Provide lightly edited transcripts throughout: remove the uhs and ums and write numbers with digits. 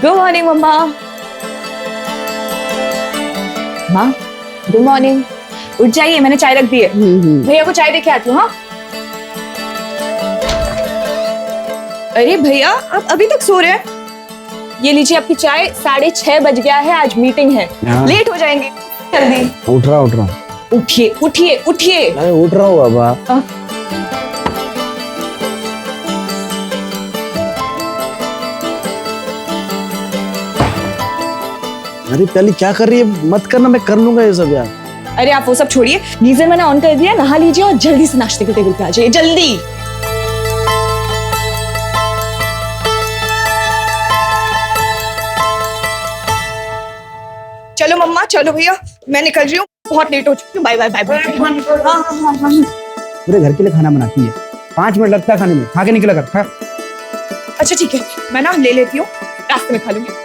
Good morning मम्मा। माँ good morning. उठ जाइए, मैंने चाय रख दी है। भैया को चाय देके आती हूँ। हाँ अरे भैया आप अभी तक सो रहे हैं? ये लीजिए आपकी चाय। 6:30 बज गया है, आज मीटिंग है, लेट हो जाएंगे। जल्दी उठ रहा उठिए उठिए उठिए। अरे उठ रहा हूँ बाबा। अरे प्याली क्या कर रही है? मत करना, मैं कर लूंगा ये सब यार। अरे आप वो सब छोड़िए, गीजर मैंने ऑन कर दिया, नहा लीजिए और जल्दी से नाश्ते के टेबल पे आ जाइए, जल्दी। चलो मम्मा, चलो भैया, मैं निकल रही हूँ, बहुत लेट हो चुकी हूँ। Bye bye bye bye. पूरे घर के लिए खाना बनाती है, 5 मिनट लगता है खाने में, खा के निकला कर। खा। अच्छा ठीक है, मैं ना ले लेती हूँ, रास्ते में खा लूंगी।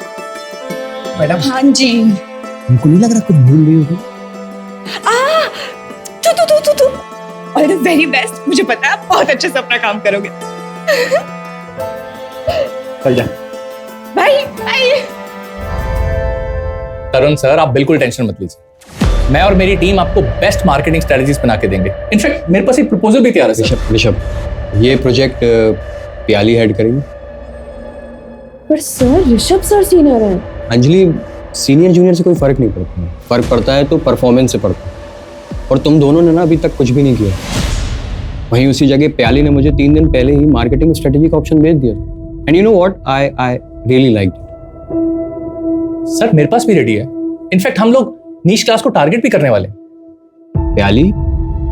मैडम। हाँ जी। हमको नहीं लग रहा कुछ भूल रही हो तुम? तू और द वेरी बेस्ट, मुझे पता है आप बहुत अच्छे से अपना काम करोगे। चल जा। Bye bye. तरुण सर आप बिल्कुल टेंशन मत लीजिए, मैं और मेरी टीम आपको बेस्ट मार्केटिंग स्ट्रेटजीज बना के देंगे। इनफैक्ट मेरे पास एक प्रपोजल भी तैयार है। ऋषभ, ये प्रोजेक्ट प्याली हेड करेंगे। पर सर ऋषभ सर सीनियर है। अंजलि, सीनियर जूनियर से कोई फर्क नहीं पड़ता, फर्क पड़ता है तो परफॉर्मेंस से पड़ता है, और तुम दोनों ने ना अभी तक कुछ भी नहीं किया। वहीं उसी जगह प्याली ने मुझे 3 दिन पहले ही मार्केटिंग स्ट्रेटेजी का ऑप्शन भेज दिया, and you know what, I really like it. Sir मेरे पास भी रेडी है, इनफैक्ट हम लोग नीश क्लास को टारगेट भी करने वाले हैं। प्याली,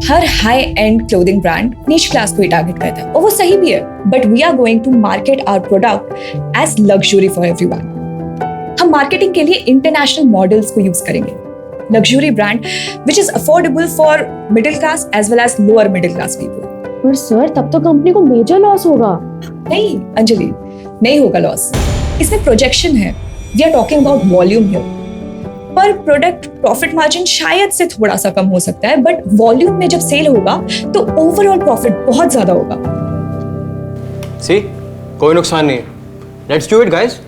हर high end clothing brand niche class को ही टारगेट करता है, और वो सही भी है, but we are going to market our product as luxury for everyone. हम मार्केटिंग के लिए इंटरनेशनल मॉडल्स को यूज करेंगे, luxury brand which is affordable for middle class as well as lower middle class people. पर sir तब तो company को major loss होगा। नहीं अंजलि, नहीं होगा लॉस, इसमें प्रोजेक्शन है, we are talking about volume here. पर प्रोडक्ट प्रॉफिट मार्जिन शायद से थोड़ा सा कम हो सकता है, बट वॉल्यूम में जब सेल होगा तो ओवरऑल प्रॉफिट बहुत ज्यादा होगा। सी, कोई नुकसान नहीं है, let's do it guys.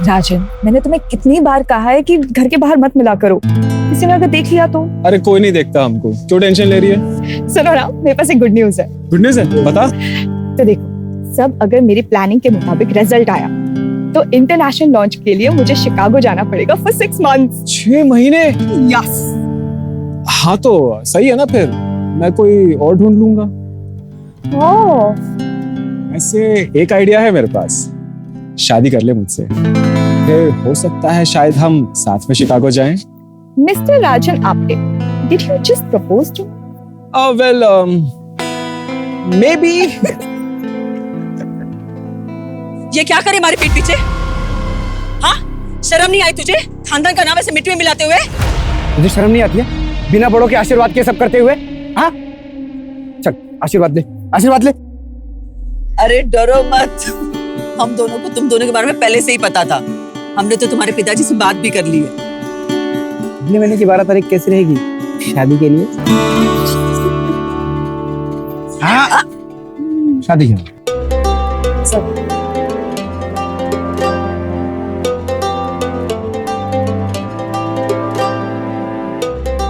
Rajan, मैंने तुम्हें कितनी बार कहा है कि घर के बाहर मत मिला करो, किसी ने अगर देख लिया तो। अरे कोई नहीं देखता हमको, क्यों टेंशन ले रही है? सुनो ना, मेरे पास एक गुड न्यूज है। गुड न्यूज़ है, बता। तो देखो, सब अगर मेरी प्लानिंग के मुताबिक रिजल्ट आया तो इंटरनेशनल लॉन्च के लिए मुझे शिकागो जाना पड़ेगा फॉर 6 months। 6 महीने? यस। हाँ तो सही है ना, फिर मैं कोई और ढूंढ लूंगा। ऐसे एक आइडिया है मेरे पास, शादी कर ले मुझसे, फिर हो सकता है शायद हम साथ में शिकागो जाएं। Mister Rajan Apte, did you just propose to? Well maybe. ये क्या करे हमारे पीठ पीछे? हाँ, शर्म नहीं आई तुझे? खानदान का नाम ऐसे मिट्टी में मिलाते हुए। तुझे शर्म नहीं आती है? बिना बड़ों के आशीर्वाद के सब करते हुए। हाँ चल आशीर्वाद ले, आशीर्वाद ले। अरे डरो मत, हम दोनों को तुम दोनों के बारे में पहले से ही पता था, हमने तो तुम्हारे पिताजी से बात भी कर ली है। अगले महीने की 12 तारीख कैसी रहेगी शादी के लिए? हाँ शादी है।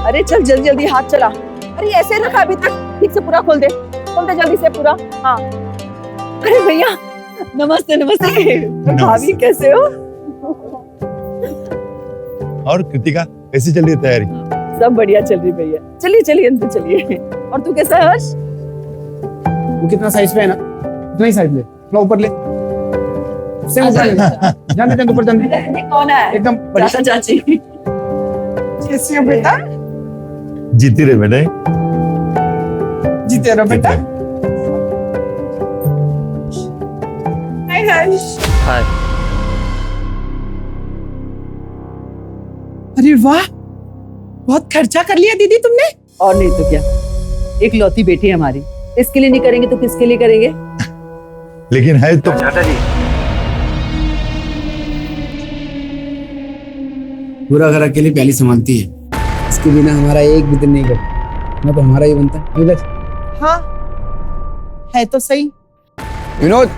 अरे चल जल्दी जल्दी हाथ चला। अरे ऐसे रखा अभी तक, ठीक से पूरा खोल दे जल्दी से पूरा। हाँ अरे भैया नमस्ते। नमस्ते भाभी, कैसे हो? और कृतिका कैसी चल रही है तैयारी? सब बढ़िया चल रही भैया। चलिए अंदर चलिए। और तू कैसा है हर्ष? वो कितना साइज पे है ना, उतना ही साइज ले, थोड़ा ऊपर ले, से ऊपर ले। जाने दे ऊपर, जाने दे। कौन है? एकदम चाचा चाची। कैसी हो बेटा? जीती रहे बेटे, जीते रहो बेटा। हाय हर्ष। हाय। अरे वाह, बहुत खर्चा कर लिया दीदी तुमने। और नहीं तो क्या, एक लौती बेटी है हमारी, इसके लिए नहीं करेंगे तो किसके लिए करेंगे? लेकिन है तो पूरा घर अकेली प्याली संभालती है, इसके बिना हमारा एक भी दिन नहीं कटता। ना तो हमारा ही बनता है। विवेक, हाँ है तो सही। विनोद,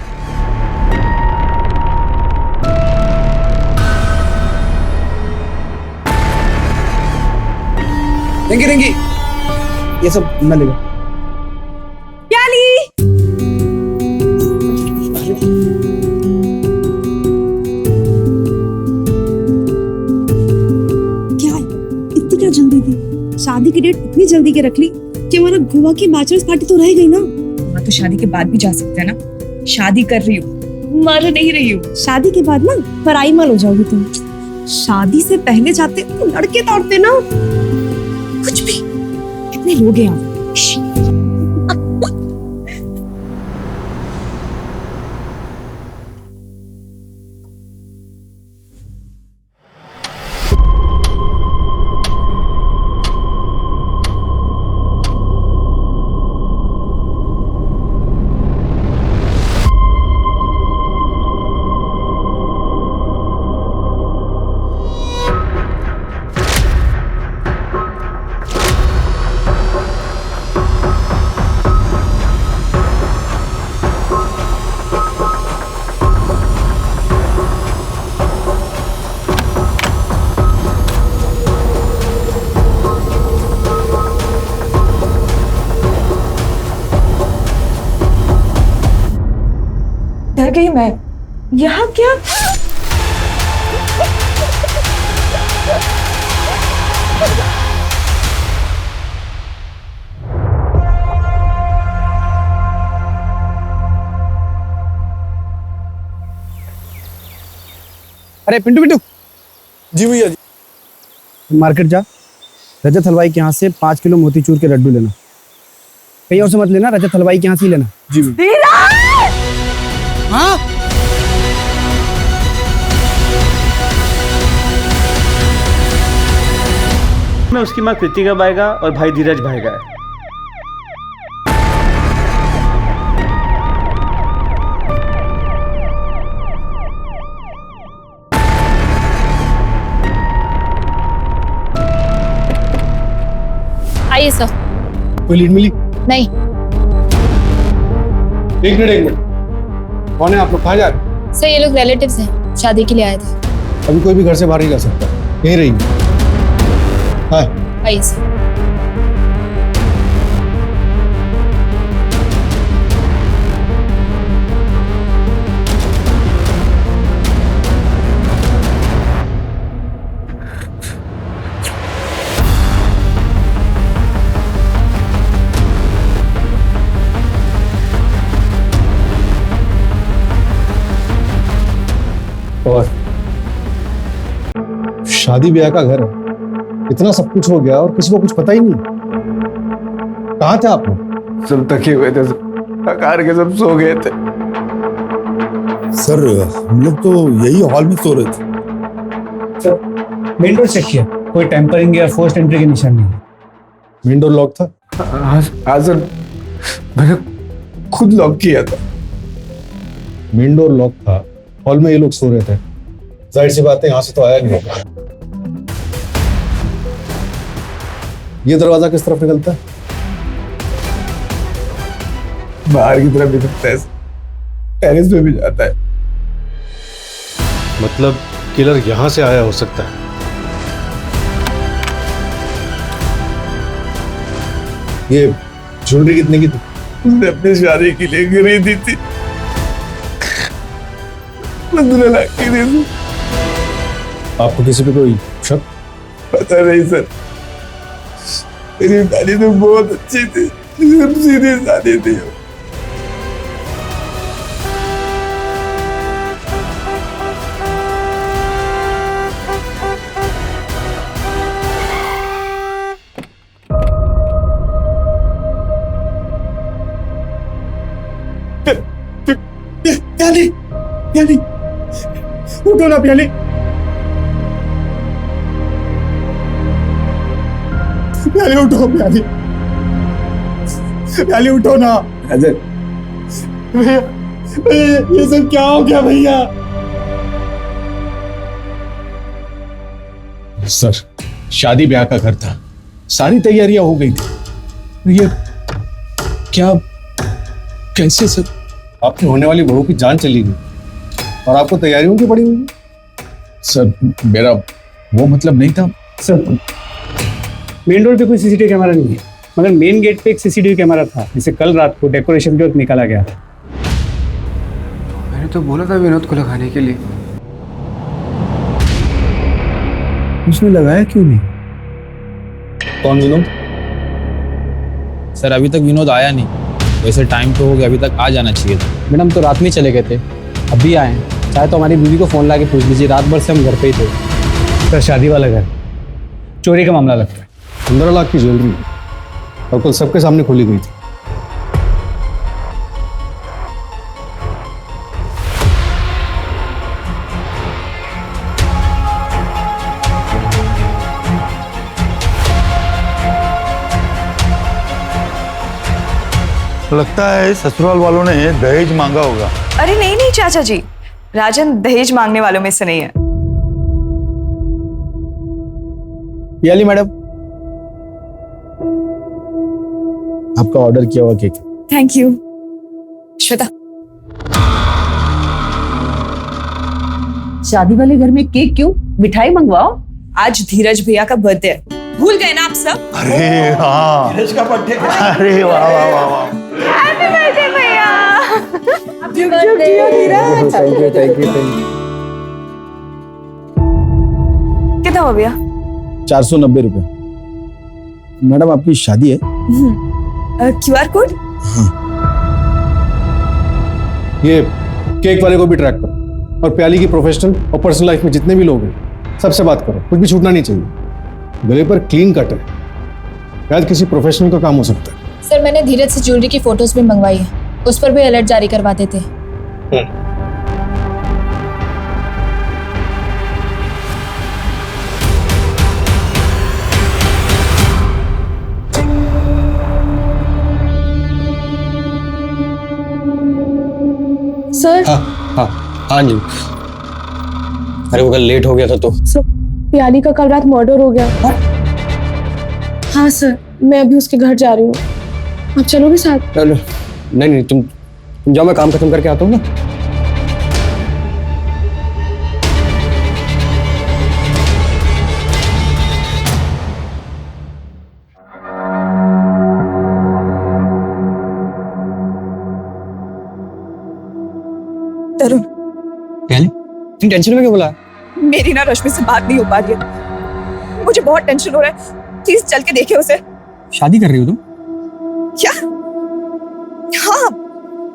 रिंकी रिंकी, ये सब मैं लेगा। प्याली क्या है? इतनी क्या जल्दी थी? शादी की डेट इतनी जल्दी के रख ली कि हमारा गोवा की बैचलर्स पार्टी तो रह गई ना। मैं तो शादी के बाद भी जा सकते हैं ना। शादी कर रही हूँ, मर नहीं रही हूँ। शादी के बाद ना पराई माल हो जाओगी तुम। शादी से पहले जाते तो लड़के तोड़ते ना। कुछ भी, कितने लोग हैं यहाँ। डर गई मैं। यहाँ क्या? अरे पिंटू पिंटू, जी भैया जी। मार्केट जा, रजत हलवाई के यहाँ से 5 किलो मोतीचूर के लड्डू लेना। कहीं और से मत लेना, रजत हलवाई के यहाँ से ही लेना। जी भैया। हाँ, में उसकी माँ कृतिका बाएगा और भाई धीरज भाएगा है। आइए सर। कोई लीड मिली? नहीं। एक मिनट। कौन है आप लोग? कहाँ जा रहे? सर ये लोग रिलेटिव्स हैं, शादी के लिए आए थे। अभी कोई भी घर से बाहर नहीं जा सकता, यहीं रही। हाँ, आइए सर। और शादी ब्याह का घर है, इतना सब कुछ हो गया और किसी को कुछ पता ही नहीं। कहाँ थे आप लोग? सब थके हुए थे, थकार के सब सो गए थे। सर हम लोग तो यही हॉल में सो रहे थे। मेन डोर चेक किया, कोई टेम्परिंग या फोर्स्ड एंट्री के निशान नहीं। मेन डोर लॉक था? हाँ सर, मैंने खुद लॉक किया था। मेन डोर लॉक था, हॉल में ये लोग सो रहे थे, जाहिर सी बात है यहाँ से तो आया नहीं होगा। ये दरवाजा किस तरफ निकलता है? बाहर की तरफ निकलता है, टेरेस पे भी जाता है। मतलब किलर यहां से आया हो सकता है। ये ज्वेलरी कितने की थी? उसने अपनी शादी के लिए खरीदी थी, 15 लाख की थी। आपको किसी पे कोई शक? पता नहीं सर, मेरी शादी तो बहुत अच्छी थी, सब सीधी शादी थी। प्याली, प्याली, उठो ना प्याली। प्याली उठो, प्याली, प्याली उठो ना। अजय भैया, ये सब क्या हो गया भैया? सर, शादी ब्याह का घर था, सारी तैयारियां हो गई थी। ये क्या, कैसे सर? आपकी होने वाली बहू की जान चली गई और आपको तैयारियों की पड़ी हुई? सर, मेरा वो मतलब नहीं था सर। मेन रोड पे कोई सीसीटीवी कैमरा नहीं है, मगर मेन गेट पे एक सीसीटीवी कैमरा था, जिसे कल रात को डेकोरेशन के वक्त निकाला गया था। मैंने तो बोला था विनोद को लगाने के लिए। उसने लगाया क्यों नहीं? कौन विनोद? सर अभी तक विनोद आया नहीं। वैसे टाइम तो हो गया, अभी तक आ जाना चाहिए था। मैडम तो रात में चले गए थे, अभी आए हैं। चाहे तो हमारी बीवी को फोन ला के पूछ लीजिए, रात भर से हम घर पे ही थे। सर, शादी वाला घर, चोरी का मामला लगता है। 15 लाख की ज्वेलरी और कल सबके सामने खोली गई थी। लगता है ससुराल वालों ने दहेज मांगा होगा। अरे नहीं नहीं चाचा जी, राजन दहेज मांगने वालों में से नहीं है। याली मैडम, आपका ऑर्डर किया हुआ केक। Thank you. श्वेता, शादी वाले घर में केक क्यों? मिठाई मंगवाओ। आज धीरज भैया का बर्थडे है, भूल गए ना आप सब? अरे हाँ, धीरज का बर्थडे। अरे वाह वाह वाह वाह, हैप्पी बर्थडे भैया। Thank you thank you. कितना हुआ भैया? 490 रुपए। मैडम आपकी शादी है? QR code? ये केक वाले को भी ट्रैक करो और प्याली की प्रोफेशनल और पर्सनल लाइफ में जितने भी लोग हैं सबसे बात करो, कुछ भी छूटना नहीं चाहिए। गले पर क्लीन कट है, शायद किसी प्रोफेशनल का काम हो सकता है। सर, मैंने धीरज से ज्वेलरी की फोटोज भी मंगवाई है, उस पर भी अलर्ट जारी करवा देते। सर। हाँ हाँ जी। अरे वो कल लेट हो गया था तो। सर, प्याली का कल रात मर्डर हो गया। हाँ सर, मैं अभी उसके घर जा रही हूँ, आप चलोगे साथ? नहीं नहीं, तुम जाओ, मैं काम खत्म करके आता हूँ ना। तरुण, तुम टेंशन में क्यों बोला? मेरी ना रश्मि से बात नहीं हो पा रही है, मुझे बहुत टेंशन हो रहा है। प्लीज चल के देखिए उसे। शादी कर रही हो तुम? क्या? हाँ,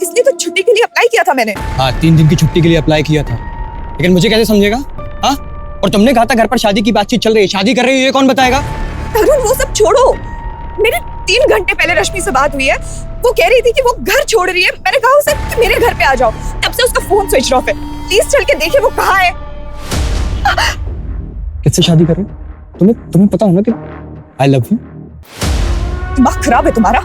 इसलिए तो छुट्टी के लिए अप्लाई किया था मैंने। हाँ, 3 दिन की छुट्टी के लिए अप्लाई किया था, लेकिन मुझे कैसे समझेगा? हाँ, और तुमने कहा था घर पर शादी की बातचीत चल रही है, शादी कर रही है, ये कौन बताएगा? तरुण, वो सब छोड़ो। मेरे 3 घंटे पहले रश्मि से बात हुई है, वो कह रही थी कि वो घर छोड़ रही है। मैंने कहा उसे कि मेरे घर पे आ जाओ, तब से उसका फोन स्विच ऑफ है। प्लीज चल के देखिए वो कहाँ है। किससे शादी कर रहे हो? तुम्हें पता हो ना कि आई लव यू। दिमाग खराब है तुम्हारा।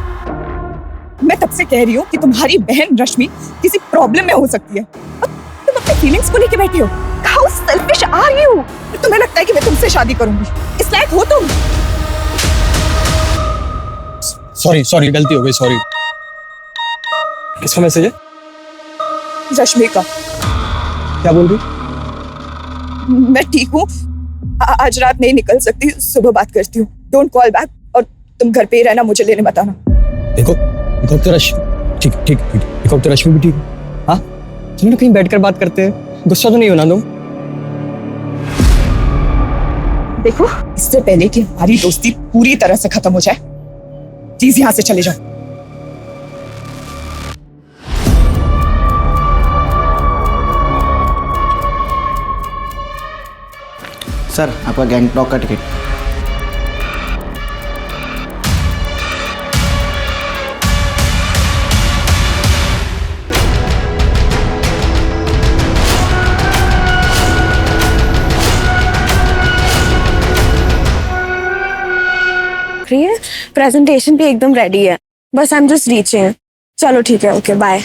मैं तब से कह रही हूँ कि तुम्हारी बहन रश्मि किसी प्रॉब्लम में हो सकती है, तुम अपने फीलिंग्स को लेके बैठे हो। How selfish are you? तुम्हें लगता है कि मैं तुमसे शादी करूंगी? इस लायक हो तुम? सॉरी, गलती हो गई, सॉरी। किसका मैसेज है? रश्मि का। क्या बोल रही? मैं ठीक हूँ, आज रात नहीं निकल सकती, सुबह बात करती हूँ। डोंट कॉल बैक, और तुम घर पे ही रहना, मुझे लेने मत आना। देखो तो रश्मि ठीक देखो तो रश्मि भी ठीक। हाँ, चलो कहीं बैठकर बात करते हैं, गुस्सा तो नहीं होना तुम। देखो, इससे पहले कि हमारी दोस्ती पूरी तरह से खत्म हो जाए, प्लीज यहाँ से चले जाओ। सर, आपका गैंगटॉक का टिकट। प्रेजेंटेशन भी एकदम रेडी है, बस आई एम जस्ट रीचिंग। चलो ठीक है, ओके बाय।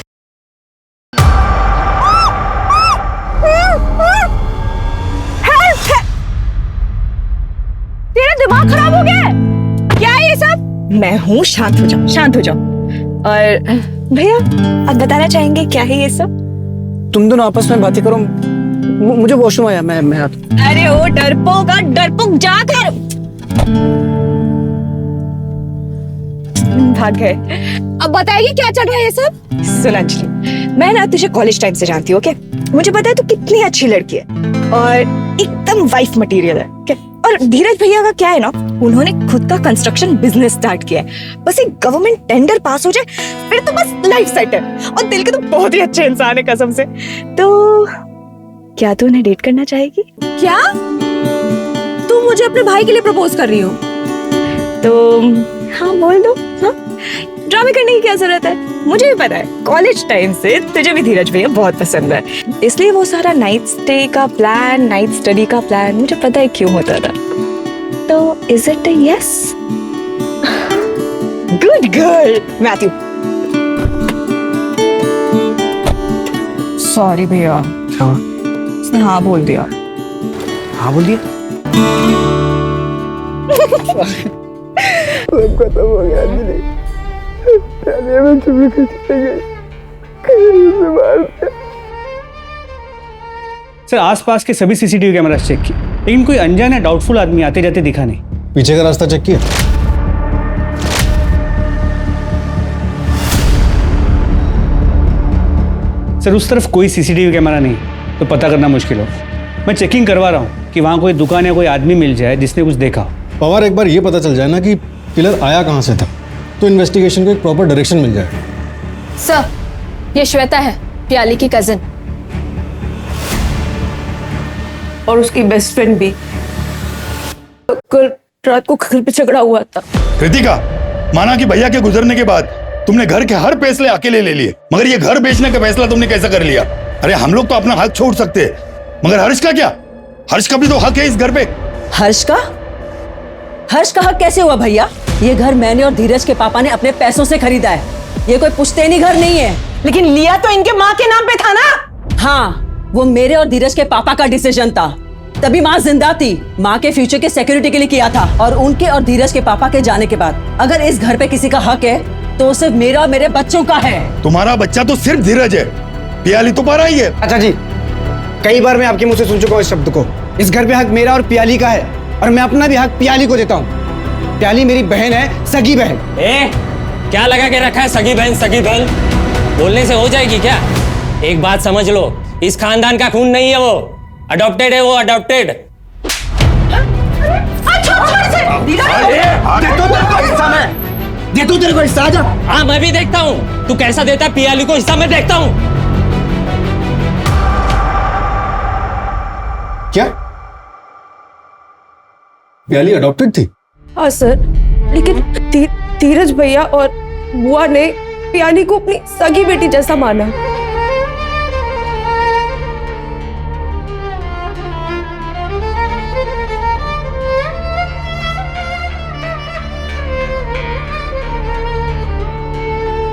तेरा दिमाग खराब हो गया है? क्या है ये सब? मैं हूँ, शांत हो जाओ, शांत हो जाओ। और भैया, आप बताना चाहेंगे क्या है ये सब? तुम दोनों आपस में बातें करो, मुझे वॉशरूम आया, मैं आता। अरे ओ डरपोक जाकर भाग गए। अब बताएगी क्या चल रहा है ये सब? सुन अंजलि, मैं ना तुझे कॉलेज टाइम से जानती हूँ, ओके? मुझे पता है तू कितनी अच्छी लड़की है और एकदम वाइफ मटेरियल है, ओके? और धीरज भैया का क्या है ना, उन्होंने खुद का कंस्ट्रक्शन बिजनेस स्टार्ट किया है। बस एक गवर्नमेंट टेंडर पास हो जाए फिर तो बस लाइफ सेट है। और दिल के तो बहुत ही अच्छे इंसान है कसम से। तो क्या तू उन्हें डेट करना चाहेगी? क्या तुम मुझे अपने भाई के लिए प्रपोज कर रही हो? तो हाँ बोल दो। हाँ, ड्रामे करने की क्या जरूरत है? मुझे भी पता है कॉलेज टाइम से तुझे भी धीरज भैया बहुत पसंद है, इसलिए वो सारा नाइट स्टे का प्लान, नाइट स्टडी का प्लान मुझे पता है क्यों होता था। तो is it a yes? Good girl Matthew. Sorry भैया, उसने हाँ बोल दिया। हाँ बोल दिया? खत्म हो गया अंजलि। में चुपी चली गई, सर आसपास के सभी सीसीटीवी कैमरा चेक किए, लेकिन कोई अनजान या डाउटफुल आदमी आते जाते दिखा नहीं। पीछे का रास्ता चेक किया? सर उस तरफ कोई सीसीटीवी कैमरा नहीं, तो पता करना मुश्किल हो। मैं चेकिंग करवा रहा हूँ कि वहाँ कोई दुकान या कोई आदमी मिल जाए जिसने कुछ देखा हो। पवार, एक बार ये पता चल जाए ना कि किलर आया कहाँ से था, तो इन्वेस्टिगेशन को एक प्रॉपर डायरेक्शन मिल जाए। सर, ये श्वेता है, प्याली की कजिन और उसकी बेस्ट फ्रेंड भी। कल रात को घर पे झगड़ा हुआ था। कृतिका, माना कि भैया के गुजरने के बाद तुमने घर के हर फैसले अकेले ले लिए, मगर ये घर बेचने का फैसला तुमने कैसे कर लिया? अरे हम लोग तो अपना हक छोड़ सकते हैं, मगर हर्ष का क्या? हर्ष का भी तो हक है इस घर पे। हर्ष का हक कैसे हुआ भैया? ये घर मैंने और धीरज के पापा ने अपने पैसों से खरीदा है, ये कोई पुश्तैनी घर नहीं है। लेकिन लिया तो इनके माँ के नाम पे था ना? हाँ, वो मेरे और धीरज के पापा का डिसीजन था, तभी माँ जिंदा थी। माँ के फ्यूचर के सिक्योरिटी के लिए किया था। और उनके और धीरज के पापा के जाने के बाद अगर इस घर पे किसी का हक है तो सिर्फ मेरा और मेरे बच्चों का है। तुम्हारा बच्चा तो सिर्फ धीरज है, पियाली तो पारा ही है। अच्छा जी, कई बार मैं आपके मुंह से सुन चुका हूँ इस शब्द को। इस घर पे हक मेरा और पियाली का है, और मैं अपना भी हक पियाली को देता हूँ। प्याली मेरी बहन है, सगी बहन। क्या लगा के रखा है सगी बहन सगी बहन? बोलने से हो जाएगी क्या? एक बात समझ लो, इस खानदान का खून नहीं है वो, अडॉप्टेड है वो, अडॉप्टेड। दे दो तेरे को हिस्सा, आजा। हाँ मैं भी देखता हूँ तू कैसा देता है पियाली को हिस्सा, मैं देखता हूँ। क्या पियाली अडॉप्टेड थी? हाँ सर, लेकिन धीरज भैया और बुआ ने प्याली को अपनी सगी बेटी जैसा माना।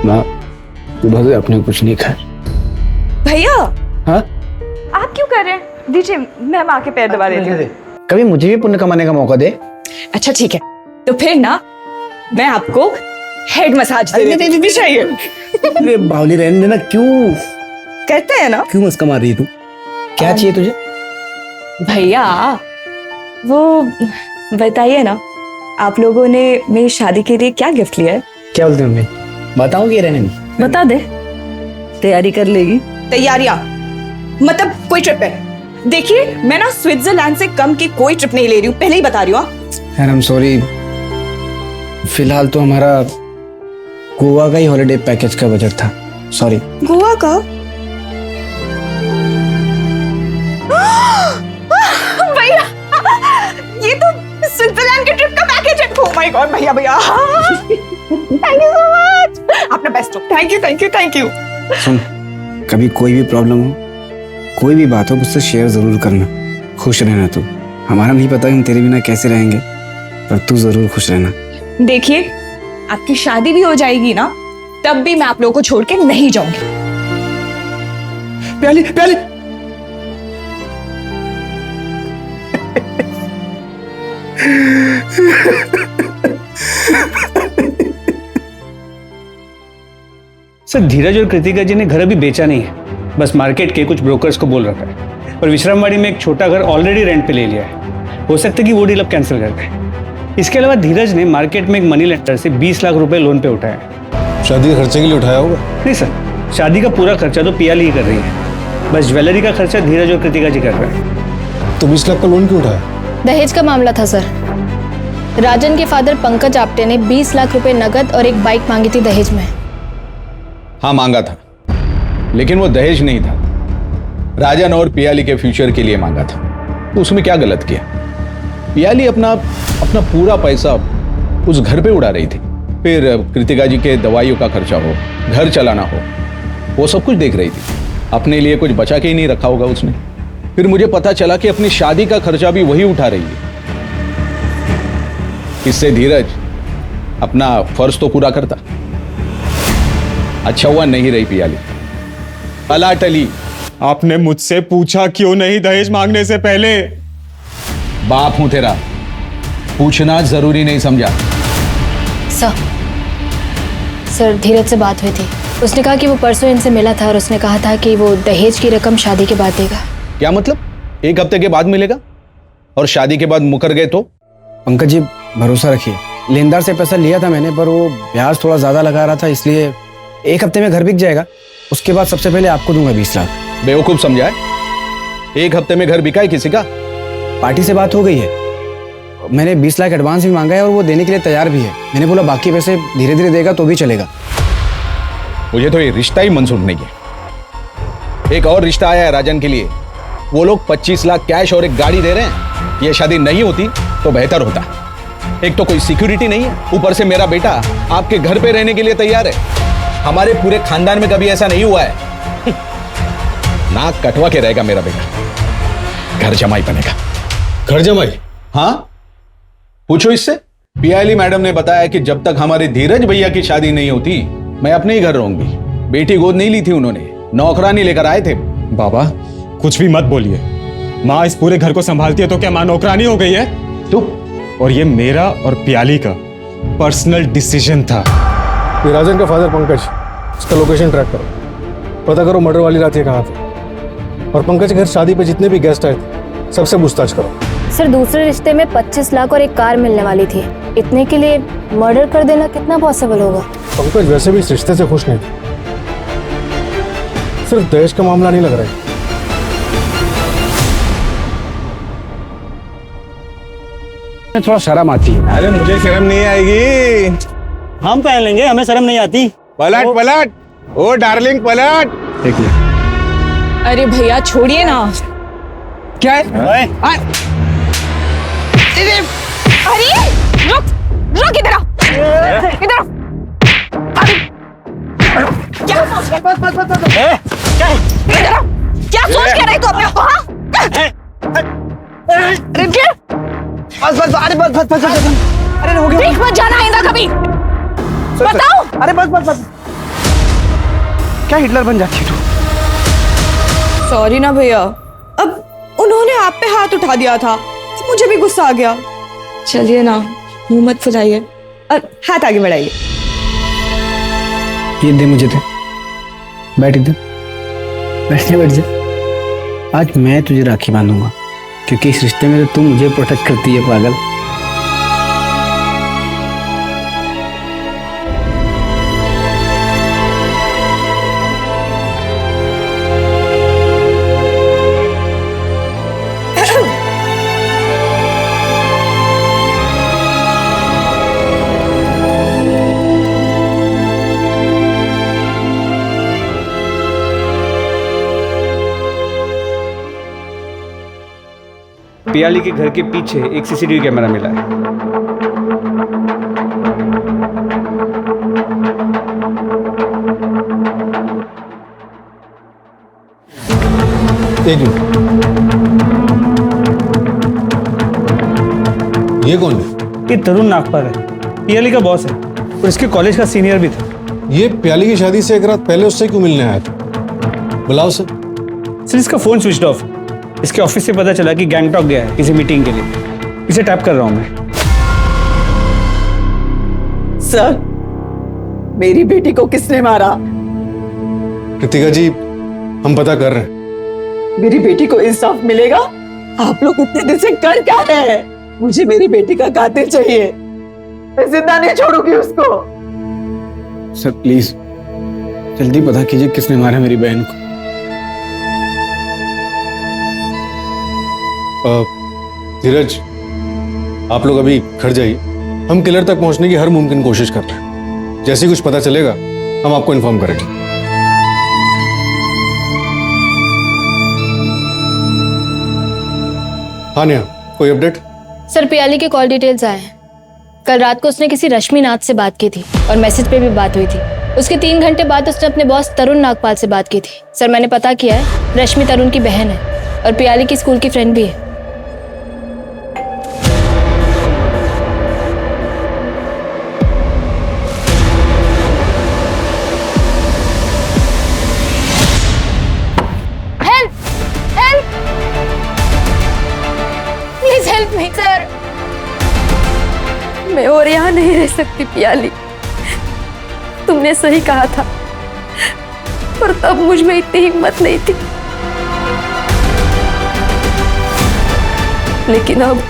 माँ, सुबह से आपने कुछ नहीं खाया। भैया, हाँ? आप क्यों कर रहे हैं? दीजिए, मैं माँ के पैर दबा देती हूँ। कभी मुझे भी पुण्य कमाने का मौका दे। अच्छा ठीक है, तो फिर ना मैं आपको हेड मसाज दे देती हूँ। चाहिए? अरे बावली रहने देना, क्यों कहते हैं ना, क्यों मस्का मार रही है तू? क्या चाहिए तुझे? भैया वो बताइए ना, आप लोगों ने मेरी शादी के लिए क्या गिफ्ट लिया है? क्या बोलते हैं मम्मी? बताऊं कि रहने नहीं? बता दे, तैयारी कर लेगी। तैयारियां मतलब कोई ट्रिप है? देखिए, मैं ना स्विट्जरलैंड से कम की कोई ट्रिप नहीं ले रही हूँ, पहले ही बता रही हूँ। यार आई एम सॉरी, फिलहाल तो हमारा गोवा का ही हॉलिडे पैकेज का बजट था। सॉरी। गोवा का? भैया, ये तो स्विट्जरलैंड के ट्रिप का पैकेज है। ओह माय गॉड भैया, भैया थैंक यू सो मच, आपने बेस्ट हो। Thank you thank you thank you. सुन, कभी कोई भी प्रॉब्लम हो, कोई भी बात हो, मुझसे शेयर जरूर करना। खुश रहना तू। हमारा नहीं पता हम तेरे बिना कैसे रहेंगे, पर तू जरूर खुश रहना। देखिए, आपकी शादी भी हो जाएगी ना, तब भी मैं आप लोगों को छोड़ के नहीं जाऊंगी। प्याली प्याली सर धीरज और कृतिका जी ने घर अभी बेचा नहीं है, बस मार्केट के कुछ ब्रोकर्स को बोल रखा है। और विश्रामवाड़ी में एक छोटा घर ऑलरेडी रेंट पे ले लिया है। हो सकता है कि वो डील अब कैंसिल कर दें। इसके अलावा धीरज ने मार्केट में एक मनी लेंडर से 20 लाख रुपए लोन पे उठाया है। शादी के खर्चे के लिए उठाया होगा? नहीं सर, शादी का पूरा खर्चा तो पियाली ही कर रही है, बस ज्वेलरी का खर्चा धीरज और कृतिका जी कर रहे हैं। तो 20 लाख का लोन क्यों उठाया? दहेज का मामला था सर। राजन के फादर पंकज आप्टे ने 20 लाख रुपए नगद और एक बाइक मांगी थी दहेज में। हाँ मांगा था, लेकिन वो दहेज नहीं था, राजन और पियाली के फ्यूचर के लिए मांगा था। तो उसमें क्या गलत किया? पियाली अपना पूरा पैसा उस घर पे उड़ा रही थी, फिर कृतिका जी के दवाइयों का खर्चा हो, घर चलाना हो, वो सब कुछ देख रही थी। अपने लिए कुछ बचा के ही नहीं रखा होगा उसने। फिर मुझे पता चला कि अपनी शादी का खर्चा भी वही उठा रही है। इससे धीरज अपना फर्ज तो पूरा करता। अच्छा हुआ नहीं रही पियाली। अलाटली, आपने मुझसे पूछा क्यों नहीं दहेज मांगने से पहले? बाप हूं तेरा, पूछना जरूरी नहीं समझा? सर धीरज से बात हुई थी, उसने कहा कि वो परसों इनसे मिला था और उसने कहा था कि वो दहेज की रकम शादी के बाद देगा। क्या मतलब? 1 हफ्ते के बाद मिलेगा और शादी के बाद मुकर गए तो? पंकज जी भरोसा रखिए, लेनदार से पैसा लिया था मैंने, पर वो ब्याज थोड़ा ज्यादा लगा रहा था, इसलिए 1 हफ्ते में घर बिक जाएगा। उसके बाद सबसे पहले आपको दूंगा 20 लाख। बेवकूफ समझा है? 1 हफ्ते में घर बिका है किसी का? पार्टी से बात हो गई है, मैंने 20 लाख एडवांस भी मांगा है और वो देने के लिए तैयार भी है। मैंने बोला बाकी पैसे धीरे धीरे देगा तो भी चलेगा। मुझे तो ये रिश्ता ही मंजूर नहीं है। एक और रिश्ता आया है राजन के लिए, वो लोग 25 लाख कैश और एक गाड़ी दे रहे हैं। ये शादी नहीं होती तो बेहतर होता। एक तो कोई सिक्योरिटी नहीं है, ऊपर से मेरा बेटा आपके घर पे रहने के लिए तैयार है। हमारे पूरे खानदान में कभी ऐसा नहीं हुआ है। नाक कटवा के रहेगा मेरा बेटा, घर जमाई बनेगा। घर जमाई? हाँ, पूछो इससे। पियाली मैडम ने बताया कि जब तक हमारे धीरज भैया की शादी नहीं होती मैं अपने ही घर रहूंगी। बेटी गोद नहीं ली थी उन्होंने, नौकरानी लेकर आए थे। बाबा कुछ भी मत बोलिए, माँ इस पूरे घर को संभालती है तो क्या माँ नौकरानी हो गई है? तू और ये मेरा और पियाली का पर्सनल डिसीजन था। ये राजन का फादर पंकज, इसका लोकेशन ट्रैक करो, पता करो मर्डर वाली रात ये कहाँ थे, और पंकज के घर शादी पे जितने भी गेस्ट आए थे सबसे पूछताछ करो। सर दूसरे रिश्ते में 25 लाख और एक कार मिलने वाली थी, इतने के लिए मर्डर कर देना कितना पॉसिबल होगा? पंकज वैसे भी इस रिश्ते से खुश नहीं थे, सिर्फ दहेज का मामला नहीं लग रहा है। थोड़ा शर्म आती है। अरे मुझे शर्म नहीं आएगी। हम पहन लेंगे, हमें शर्म नहीं आती। पलट पलट, ओ डार्लिंग पलट। देखिए अरे भैया छोड़िए ना। क्या है? अरे रुक रुक, इधर आओ, इधर आओ। क्या इधर आओ, क्या सोच के रहे तो अपने को? बस अरे हो गया। बीच मत जाना आइंदा कभी। बताओ। अरे बस क्या हिटलर बन जाती है तू? सॉरी ना भैया, अब उन्होंने आप पे हाथ उठा दिया था, मुझे भी गुस्सा आ गया। चलिए ना, मुंह मत फुलाइए। हाथ आगे बढ़ाइए। ये दे मुझे, दे। बैठ इधर, बैठ जा। आज मैं तुझे राखी बांधूंगा, क्योंकि इस रिश्ते में तो तू मुझे प्रोटेक्ट करती है पागल। पियाली के घर के पीछे एक सीसीटीवी कैमरा मिला है। एक मिनट, ये कौन है? ये तरुण नागपाल है, पियाली का बॉस है और इसके कॉलेज का सीनियर भी था। ये प्याली की शादी से एक रात पहले उससे क्यों मिलने आया था? बुलाओ सर। सर इसका फोन स्विच ऑफ है। इसके ऑफिस से पता चला कि गैंगटॉक गया है किसी मीटिंग के लिए। इसे टैप कर रहा हूं मैं। सर, मेरी बेटी को किसने मारा? कृतिका जी, हम पता कर रहे हैं। मेरी बेटी को इंसाफ मिलेगा? आप लोग इतने दिन से कर क्या रहे हैं? मुझे मेरी बेटी का कातिल चाहिए। मैं जिंदा नहीं छोड़ूंगी उसको। सर प्लीज जल्दी पता कीजिए किसने मारा मेरी बहन को। धीरज, आप लोग अभी घर जाइए। हम किलर तक पहुंचने की हर मुमकिन कोशिश कर रहे हैं। जैसे ही कुछ पता चलेगा हम आपको इन्फॉर्म करेंगे। हाँ नेहा, कोई अपडेट? सर पियाली के कॉल डिटेल्स आए हैं। कल रात को उसने किसी रश्मि नाथ से बात की थी और मैसेज पे भी बात हुई थी। उसके 3 घंटे बाद उसने अपने बॉस तरुण नागपाल से बात की थी। सर मैंने पता किया है, रश्मि तरुण की बहन है और पियाली की स्कूल की फ्रेंड भी है। Help! Help! Please help me sir. मैं और यहाँ नहीं रह सकती पियाली। तुमने सही कहा था, पर तब मुझ में इतनी हिम्मत नहीं थी। लेकिन अब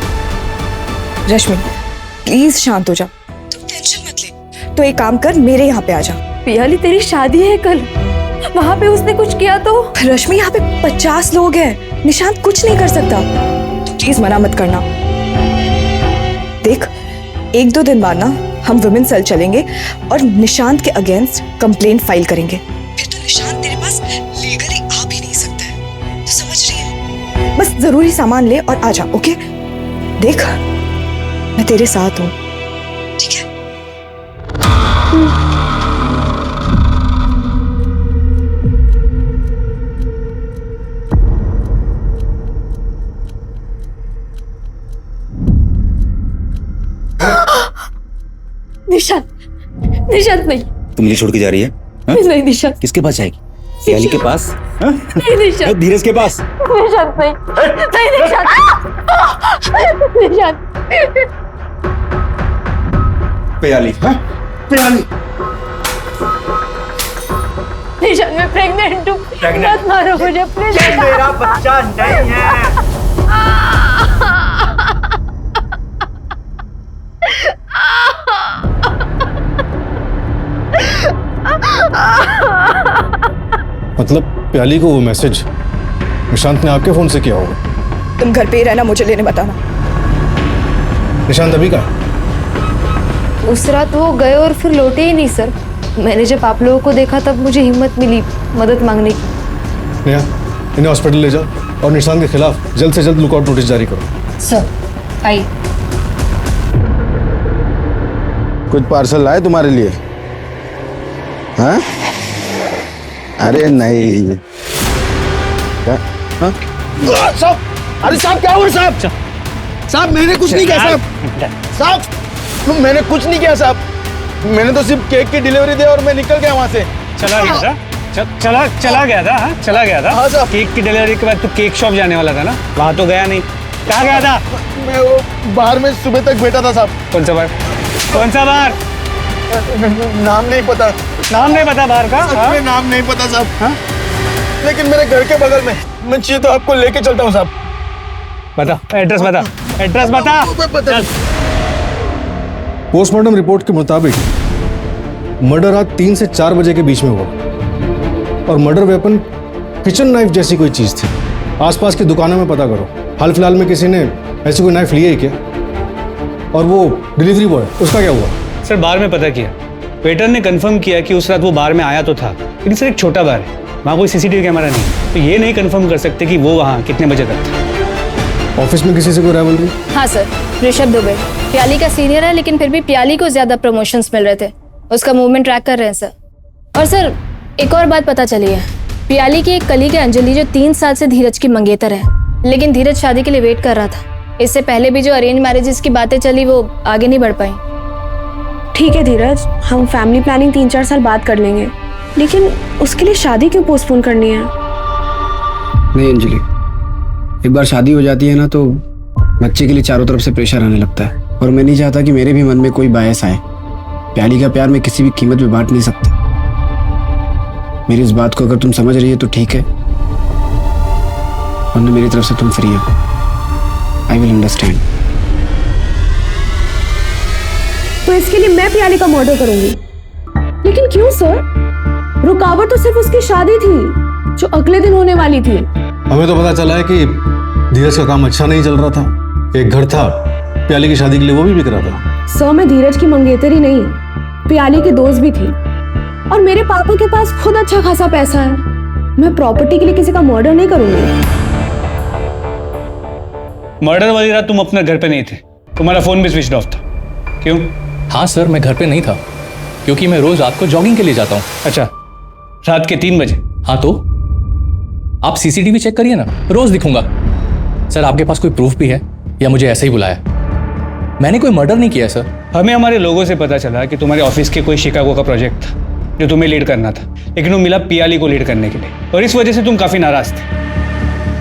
रश्मि प्लीज शांत हो जा, तुम टेंशन मत ले। तो एक काम कर, मेरे यहाँ पे आ जा। पियाली तेरी शादी है कल, वहां पे उसने कुछ किया तो? रश्मि यहाँ पे 50 लोग हैं, निशांत कुछ नहीं कर सकता। तो प्लीज मना मत करना। देख 1-2 दिन बाद ना हम वुमेन सेल चलेंगे और निशांत के अगेंस्ट कंप्लेंट फाइल करेंगे। फिर तो निशांत तेरे पास लीगली आ भी नहीं सकता है, तो समझ रही है? बस जरूरी सामान ले और आ जा, ओके? देख मैं तेरे साथ हूँ, ठीक है? निशांत, निशांत नहीं। तुम मुझे छोड़ के जा रही है? नहीं निशांत। किसके पास जाएगी? पियाली के पास? नहीं निशांत। धीरज के पास? निशांत नहीं, नहीं निशांत, निशांत। पियाली, पियाली। निशांत मैं प्रेग्नेंट हूँ, मत मारो मुझे प्लीज। मेरा बच्चा नहीं है। मतलब प्याली को वो मैसेज निशांत ने आपके फोन से किया होगा? तुम घर पे ही रहना, मुझे लेने बताना। निशांत अभी कहाँ? उस रात वो गए और फिर लौटे ही नहीं सर। मैंने जब आप लोगों को देखा तब मुझे हिम्मत मिली मदद मांगने की। नेहा, इन्हें हॉस्पिटल ले जाओ और निशांत के खिलाफ जल्द से जल्द लुकआउट नोटिस जारी करो। सर आइए। कुछ पार्सल लाए तुम्हारे लिए? हाँ? अरे नहीं। क्या? हाँ? साहब, अरे साहब क्या हुआ साहब? साहब मैंने कुछ नहीं किया साहब। साहब मैंने कुछ नहीं किया साहब। मैंने तो सिर्फ केक की डिलीवरी दी और मैं निकल गया वहां से। चला गया था? चला गया था? हाँ चला गया था। हाँ साहब। केक की डिलीवरी के बाद तू केक शॉप जाने वाला था ना, वहां तो गया नहीं। कहाँ गया था? मैं वो बाहर में सुबह तक बैठा था साहब। कौन सा बार? कौन सा बार? नाम नहीं पता। नाम नहीं पता बाहर का? सच में नाम नहीं पता साहब। हाँ? लेकिन मेरे घर के बगल में, मैं चाहिए तो आपको लेके चलता हूँ साहब। बता एड्रेस, बता एड्रेस, बता। पोस्टमार्टम रिपोर्ट के मुताबिक मर्डर रात 3 से 4 बजे के बीच में हुआ और मर्डर वेपन किचन नाइफ जैसी कोई चीज थी। आसपास की दुकानों में पता करो, हाल फिलहाल में किसी ने ऐसी कोई नाइफ लिया ही क्या? और वो डिलीवरी बॉय, उसका क्या हुआ? सर बार में पता किया, वेटर ने कंफर्म किया कि उस रात वो बार में आया तो था, लेकिन सर एक छोटा बार है, वहाँ कोई सीसीटीवी कैमरा नहीं, तो ये नहीं कंफर्म कर सकते कि वो वहाँ कितने बजे तक था। ऑफिस में किसी से कोई राइवलरी? हाँ सर, ऋषभ दुबे पियाली का सीनियर है, लेकिन फिर भी पियाली को ज्यादा प्रमोशंस मिल रहे थे। उसका मूवमेंट ट्रैक कर रहे हैं सर। और सर एक और बात पता चली है, पियाली की एक कलीग है अंजलि, जो 3 साल से धीरज की मंगेतर है, लेकिन धीरज शादी के लिए वेट कर रहा था। इससे पहले भी जो अरेंज मैरिजेस की बातें चली वो आगे नहीं बढ़ पाई। ठीक है धीरज, हम फैमिली प्लानिंग 3-4 साल बाद कर लेंगे, लेकिन उसके लिए शादी क्यों पोस्टपोन करनी है? नहीं अंजलि, एक बार शादी हो जाती है ना तो बच्चे के लिए चारों तरफ से प्रेशर आने लगता है, और मैं नहीं चाहता कि मेरे भी मन में कोई बायस आए। प्याली का प्यार मैं किसी भी कीमत पे बांट नहीं सकता। मेरी इस बात को अगर तुम समझ रही है तो ठीक है, वरना मेरी तरफ से तुम फ्री हो। I will understand. तो इसके लिए मैं प्याली का मर्डर करूंगी? लेकिन क्यों सर? रुकावट तो सिर्फ उसकी शादी थी जो अगले दिन होने वाली थी। हमें तो पता चला है कि धीरज का काम अच्छा नहीं चल रहा था। एक घर था, प्याली की शादी के लिए वो भी बिक रहा था। सर मैं धीरज की मंगेतरी नहीं, प्याली की दोस्त भी थी। और मेरे पापा के पास खुद अच्छा खासा पैसा है। मैं प्रॉपर्टी के लिए किसी का मर्डर नहीं करूंगी। मर्डर वाली रात तुम अपने घर पे नहीं थे, तुम्हारा फोन भी स्विच ऑफ था। क्यों? हाँ सर, मैं घर पे नहीं था क्योंकि मैं रोज रात को जॉगिंग के लिए जाता हूँ। अच्छा, रात के 3 बजे? हाँ तो आप सीसीटीवी चेक करिए ना, रोज दिखूंगा। सर आपके पास कोई प्रूफ भी है या मुझे ऐसे ही बुलाया? मैंने कोई मर्डर नहीं किया सर। हमें हमारे लोगों से पता चला कि तुम्हारे ऑफिस के कोई शिकागो का प्रोजेक्ट था जो तुम्हें लीड करना था, लेकिन वो मिला पियाली को लीड करने के लिए, और इस वजह से तुम काफी नाराज थे।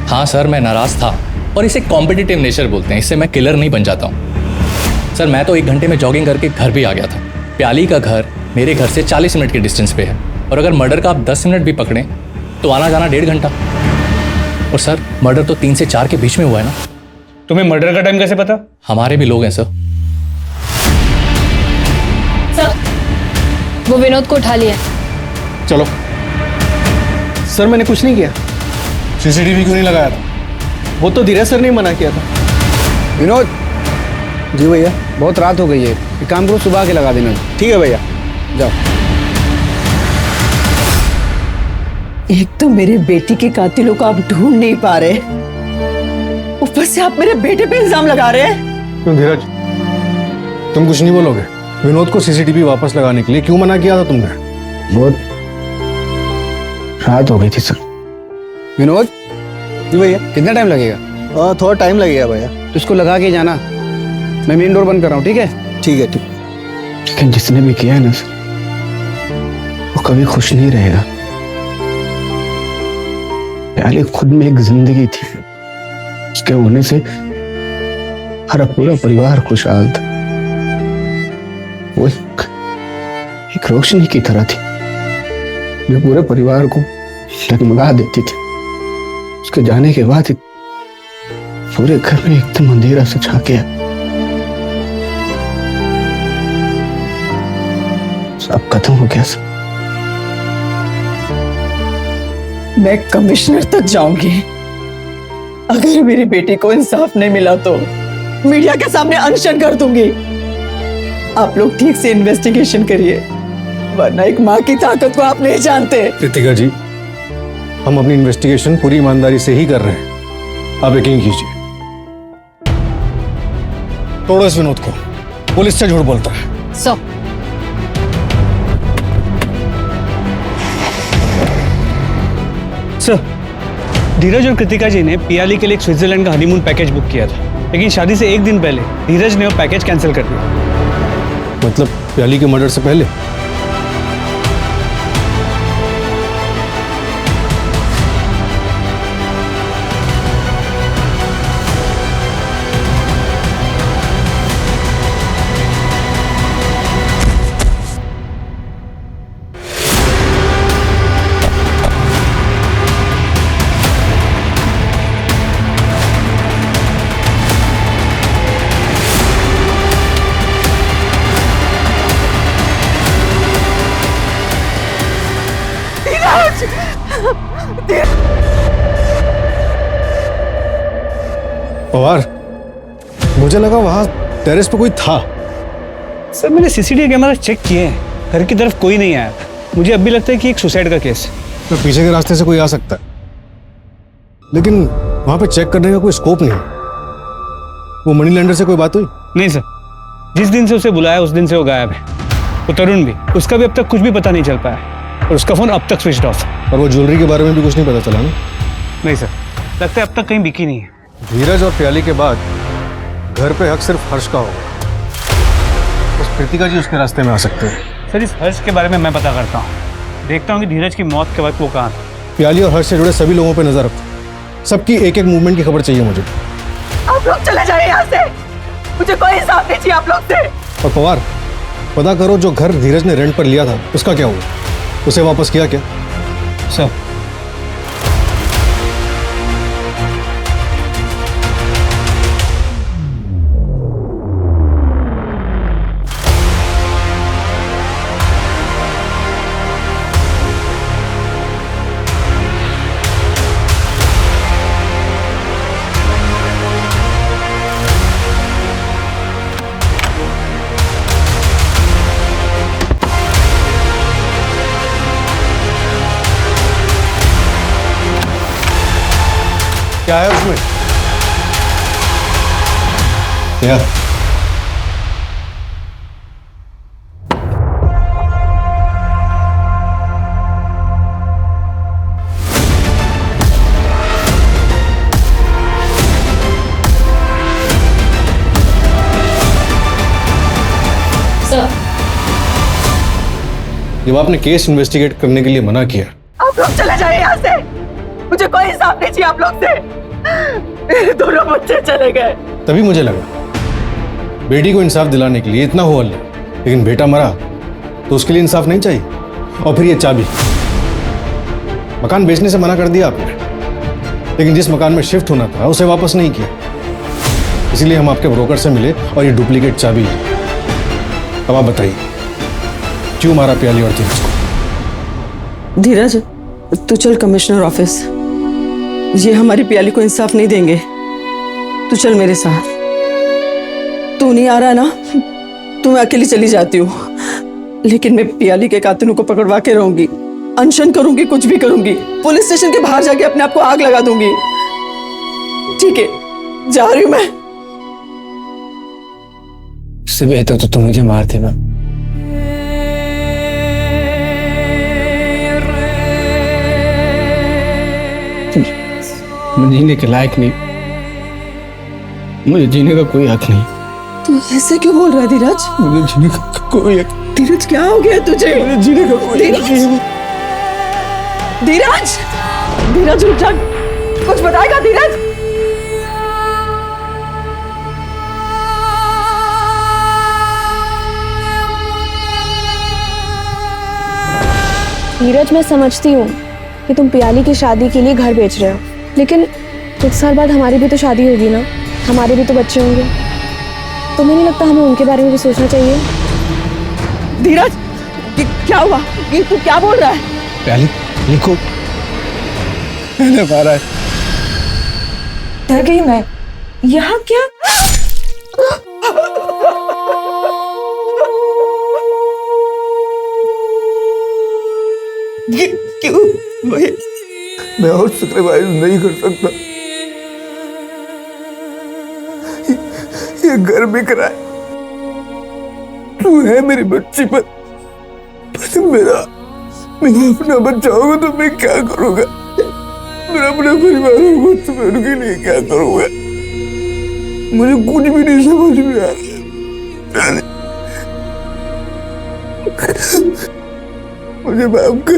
हाँ सर, मैं नाराज था और इसे कॉम्पिटिटिव नेचर बोलते हैं। इससे मैं किलर नहीं बन जाता हूँ। सर मैं तो 1 घंटे में जॉगिंग करके घर भी आ गया था। प्याली का घर मेरे घर से 40 मिनट के डिस्टेंस पे है, और अगर मर्डर का आप 10 मिनट भी पकड़ें तो आना जाना 1.5 घंटा। और सर मर्डर तो 3 से 4 के बीच में हुआ है ना। तुम्हें मर्डर का टाइम कैसे पता? हमारे भी लोग हैं सर। सर वो विनोद को उठा लिया। चलो। सर मैंने कुछ नहीं किया। सीसीटीवी क्यों नहीं लगाया था? वो तो धीरज सर ने मना किया था। विनोद। जी भैया, बहुत रात हो गई है, एक काम करो सुबह के लगा देना। ठीक है भैया, जाओ। एक तो मेरे बेटी के कातिलों को आप ढूंढ नहीं पा रहे, ऊपर से आप मेरे बेटे पे इल्जाम लगा रहे हैं। क्यों धीरज, तुम कुछ नहीं बोलोगे? विनोद को सीसीटीवी वापस लगाने के लिए क्यों मना किया था तुमने? बहुत रात हो गई थी सर। विनोद। जी भैया। कितना टाइम लगेगा? थोड़ा टाइम लगेगा भैया। तो इसको लगा के जाना, मैं मेन डोर बंद कर रहा हूँ। ठीक है? ठीक है, ठीक। लेकिन जिसने भी किया है ना सर, वो कभी खुश नहीं रहेगा। प्याली खुद में एक जिंदगी थी, उसके होने से हमारा पूरा परिवार खुशहाल था। वो एक रोशनी की तरह थी जो पूरे परिवार को डगमगा देती थी। उसके जाने के बाद पूरे घर में एकदम अंधेरा सा छा गया। सब खत्म हो गया सर। मैं कमिश्नर तक जाऊंगी। अगर मेरी बेटी को इंसाफ नहीं मिला तो मीडिया के सामने अनशन कर दूंगी। आप लोग ठीक से इन्वेस्टिगेशन करिए, वरना एक माँ की ताकत को आप नहीं जानते। कृतिका जी, हम अपनी इन्वेस्टिगेशन पूरी ईमानदारी से ही कर रहे हैं, आप यकीन कीजिए। तोड़ो इस विनोद को, पुलिस से झूठ बोलता है। सर, धीरज और कृतिका जी ने पियाली के लिए एक स्विट्जरलैंड का हनीमून पैकेज बुक किया था, लेकिन शादी से 1 दिन पहले धीरज ने वो पैकेज कैंसिल कर दिया। मतलब प्याली के मर्डर से पहले? पवार, मुझे लगा वहां टेरेस पे कोई था। सर मैंने सीसीटीवी कैमरा चेक किए हैं, घर की तरफ कोई नहीं आया था। मुझे अब भी लगता है कि एक सुसाइड का केस है। तो पीछे के रास्ते से कोई आ सकता है, लेकिन वहां पे चेक करने का कोई स्कोप नहीं। वो मनी लैंडर से कोई बात हुई? नहीं सर, जिस दिन से उसे बुलाया उस दिन से वो गायब है। वो तरुण भी, उसका भी अब तक कुछ भी पता नहीं चल पाया, और उसका फोन अब तक स्विच ऑफ है। और वो ज्वेलरी के बारे में भी कुछ नहीं पता चला ना? नहीं सर, लगता है अब तक कहीं बिकी नहीं है। धीरज और प्याली के बाद घर पे हक सिर्फ हर्ष का होगा। बस कृतिका जी उसके रास्ते में आ सकते हैं। सर, इस हर्ष के बारे में मैं पता करता हूँ, देखता हूँ कि धीरज की मौत के वक्त वो कहाँ था। प्याली और हर्ष से जुड़े सभी लोगों पे नजर रखो, सबकी एक एक मूवमेंट की खबर चाहिए मुझे। आप लोग चले जाइए यहाँ से, मुझे कोई हिसाब नहीं चाहिए आप लोग से। और पवार, पता करो जो घर धीरज ने रेंट पर लिया था उसका क्या हुआ, उसे वापस किया क्या? सर क्या है उसमें? क्या? जब आपने केस इन्वेस्टिगेट करने के लिए मना किया, आप लोग चले जाइए यहाँ से, मुझे कोई इंसाफ नहीं चाहिए आप लोग से। मेरे दोनों बच्चे चले गए। तभी मुझे लगा बेटी को इंसाफ दिलाने के लिए इतना हो हल्ला, लेकिन बेटा मरा तो उसके लिए इंसाफ नहीं चाहिए। और फिर ये चाबी, मकान बेचने से मना कर दिया आपने, लेकिन जिस मकान में शिफ्ट होना था उसे वापस नहीं किया। इसीलिए हम आपके ब्रोकर से मिले और ये डुप्लीकेट चाबी है। अब आप बताइए क्यों मारा प्याली और धीरज को? धीरज, तू चल कमिश्नर ऑफिस, ये हमारी प्याली को इंसाफ नहीं देंगे। तू चल मेरे साथ। तू नहीं आ रहा ना तो मैं अकेली चली जाती हूँ, लेकिन मैं प्याली के कातिलों को पकड़वा के रहूंगी, अनशन करूंगी, कुछ भी करूंगी, पुलिस स्टेशन के बाहर जाके अपने आप को आग लगा दूंगी। ठीक है, जा रही हूं मैं। इससे बेहतर तो तुम मुझे मार देना। मैं जीने के लायक नहीं, मुझे जीने का कोई हक नहीं। तू ऐसे क्यों बोल रहा है धीरज? मुझे जीने का कोई हक। धीरज क्या हो गया तुझे? मुझे जीने का कोई हक नहीं। धीरज, धीरज रुक जा, कुछ बताएगा धीरज? धीरज, मैं समझती हूँ कि तुम प्याली की शादी के लिए घर बेच रहे हो, लेकिन कुछ साल बाद हमारी भी तो शादी होगी ना, हमारे भी तो बच्चे होंगे। तुम्हें नहीं लगता हमें उनके बारे में भी सोचना चाहिए? धीरज, क्या हुआ? ये तू क्या बोल रहा है? प्याली लिखो, मैंने मारा है। डर गई मैं। यहाँ क्या? क्यों? मैं और सैक्रिफाइस नहीं कर सकता। ये घर बिक रहा है, तू है मेरी बच्ची पर मेरा अपना बच्चा होगा तो मैं क्या करूंगा? मेरा अपना परिवार होगा तो मैं उनके लिए क्या करूंगा? मुझे कुछ भी नहीं समझ में आ रहा। मुझे माफ कर।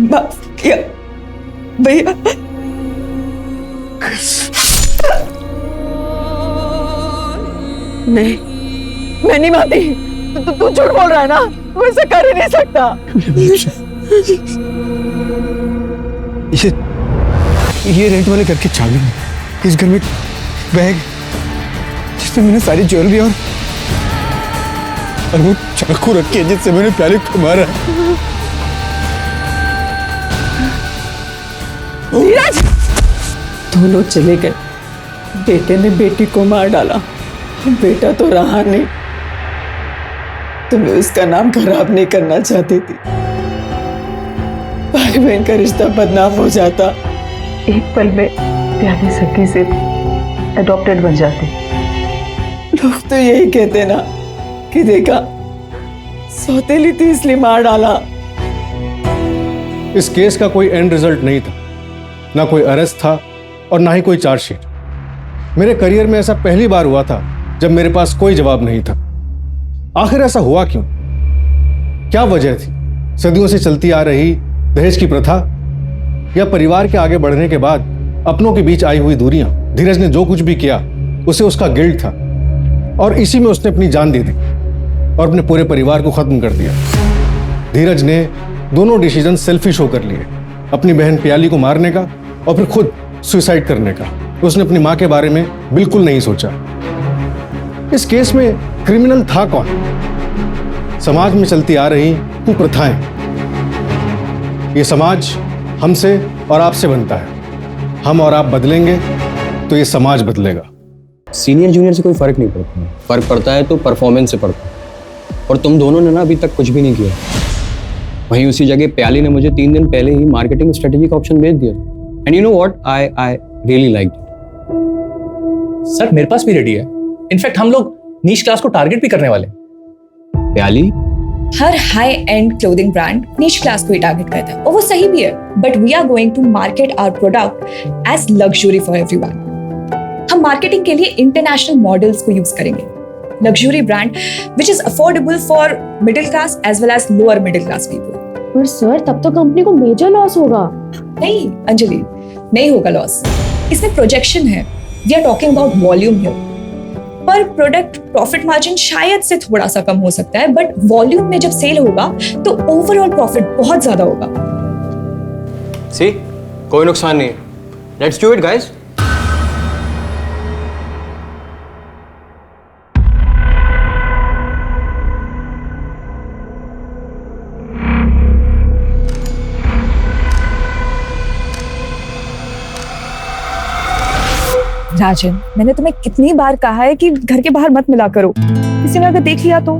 माफ किया भैया। नहीं, मैं नहीं मानती। तू झूठ बोल रहा है ना, तू ऐसा कर ही नहीं सकता। ये रेंट वाले घर की चाबी है। इस घर में बैग जिसमें मैंने सारी ज्वेलरी और वो चाकू रखी है जिससे मैंने प्याले को मारा। धीरज, दोनों चले गए। बेटे ने बेटी को मार डाला, बेटा तो रहा नहीं। तुम्हें उसका नाम खराब नहीं करना चाहती थी। भाई बहन का रिश्ता बदनाम हो जाता। एक पल में प्याली सखी से अडॉप्टेड बन जाती। लोग तो यही कहते ना कि देखा, सौतेली थी इसलिए मार डाला। इस केस का कोई एंड रिजल्ट नहीं था, ना कोई अरेस्ट था और ना ही कोई चार्जशीट। मेरे करियर में ऐसा पहली बार हुआ था जब मेरे पास कोई जवाब नहीं था। आखिर ऐसा हुआ क्यों? क्या वजह थी? सदियों से चलती आ रही दहेज की प्रथा, या परिवार के आगे बढ़ने के बाद अपनों के बीच आई हुई दूरियां? धीरज ने जो कुछ भी किया उसे उसका गिल्ट था और इसी में उसने अपनी जान दे दी। और अपने पूरे परिवार को खत्म कर दिया। धीरज ने दोनों डिसीजन सेल्फिश होकर लिए, अपनी बहन प्याली को मारने का और फिर खुद सुसाइड करने का। उसने अपनी मां के बारे में बिल्कुल नहीं सोचा। इस केस में क्रिमिनल था कौन? समाज में चलती आ रही कुप्रथाएं। ये समाज हमसे और आपसे बनता है। हम और आप बदलेंगे तो ये समाज बदलेगा। सीनियर जूनियर से कोई फर्क नहीं पड़ता है। फर्क पड़ता है तो परफॉर्मेंस से पड़ता है। और तुम दोनों ने ना अभी तक कुछ भी नहीं किया। वहीं उसी जगह प्याली ने मुझे 3 दिन पहले ही मार्केटिंग स्ट्रेटेजी का ऑप्शन भेज दिया। And you know what, I really like it. Sir मेरे पास भी रेडी है। इनफैक्ट हम लोग नीश क्लास को टारगेट भी करने वाले हैं। प्याली हर high end clothing brand niche class को ही टारगेट करता है और वो सही भी है, but we are going to market our product as luxury for everyone. हम मार्केटिंग के लिए इंटरनेशनल मॉडल्स को यूज करेंगे। Luxury brand which is affordable for middle class as well as lower middle class people. पर sir तब तो company को major loss होगा। नहीं अंजलि, नहीं होगा लॉस। इसमें प्रोजेक्शन है। We are talking about volume here. पर प्रोडक्ट प्रॉफिट मार्जिन शायद से थोड़ा सा कम हो सकता है, बट वॉल्यूम में जब सेल होगा तो ओवरऑल प्रॉफिट बहुत ज्यादा होगा। सी, कोई नुकसान नहीं है। Let's do it guys. Rajan, मैंने तुम्हें कितनी बार कहा है कि घर के बाहर मत मिला करो। किसी ने अगर देख लिया तो